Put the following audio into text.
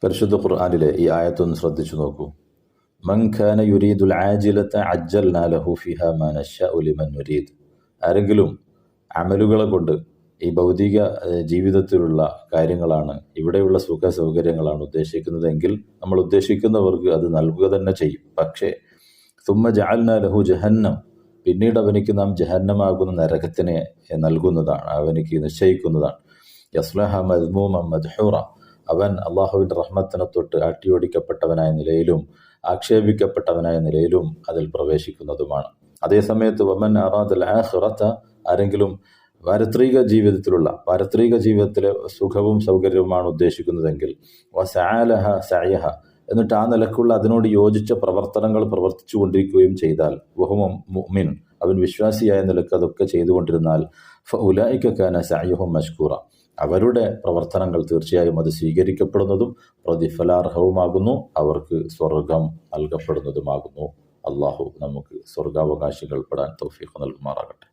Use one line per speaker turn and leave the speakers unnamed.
പരിശുദ്ധ ഖുർആനിലെ ഈ ആയത്തൊന്ന് ശ്രദ്ധിച്ചു നോക്കൂ. മൻ ഖാന യുരീദുൽ ആജിലത അജ്ജൽനാ ലഹു ഫിഹാ മാ നശാഉ ലിമൻ നുരീദ്. ആരെങ്കിലും അമലുകളെ കൊണ്ട് ഈ ഭൗതിക ജീവിതത്തിലുള്ള കാര്യങ്ങളാണ്, ഇവിടെയുള്ള സുഖ സൗകര്യങ്ങളാണ് ഉദ്ദേശിക്കുന്നതെങ്കിൽ നമ്മൾ ഉദ്ദേശിക്കുന്നവർക്ക് അത് നൽകുക തന്നെ ചെയ്യും. പക്ഷേ സുമ്മ ജഅൽനാ ലഹു ജഹന്നം, പിന്നീട് അവനിക്ക് നാം ജഹന്നമാകുന്ന നരകത്തിനെ നൽകുന്നതാണ്, അവനിക്ക് നിശ്ചയിക്കുന്നതാണ്. യസ്ലഹ മദ്മൂമൻ മദ്ഹൂറ, അവൻ അള്ളാഹുവിൻ്റെ റഹ്മത്തിനെ തൊട്ട് അട്ടിയോടിക്കപ്പെട്ടവനായ നിലയിലും ആക്ഷേപിക്കപ്പെട്ടവനായ നിലയിലും അതിൽ പ്രവേശിക്കുന്നതുമാണ്. അതേസമയത്ത് വമൻ അറാദൽ ആഖിറത, ആരെങ്കിലും പാരത്രിക ജീവിതത്തിലെ സുഖവും സൗകര്യവുമാണ് ഉദ്ദേശിക്കുന്നതെങ്കിൽ വസഅലഹ സഅയഹ, എന്നിട്ട് ആ നിലക്കുള്ള അതിനോട് യോജിച്ച പ്രവർത്തനങ്ങൾ പ്രവർത്തിച്ചു കൊണ്ടിരിക്കുകയും ചെയ്താൽ വഹുവ മുഅ്മിൻ, അവൻ വിശ്വാസിയായ നിലക്ക് അതൊക്കെ ചെയ്തുകൊണ്ടിരുന്നാൽ ഫഉലൈക കാന സഅയുഹും മഷ്കൂറ, അവരുടെ പ്രവർത്തനങ്ങൾ തീർച്ചയായും അത് സ്വീകരിക്കപ്പെടുന്നതും പ്രതിഫലാർഹവുമാകുന്നു, അവർക്ക് സ്വർഗം നൽകപ്പെടുന്നതുമാകുന്നു. അള്ളാഹു നമുക്ക് സ്വർഗാവകാശികൾ പെടാൻ തൗഫീഖ് നൽകുമാറാകട്ടെ.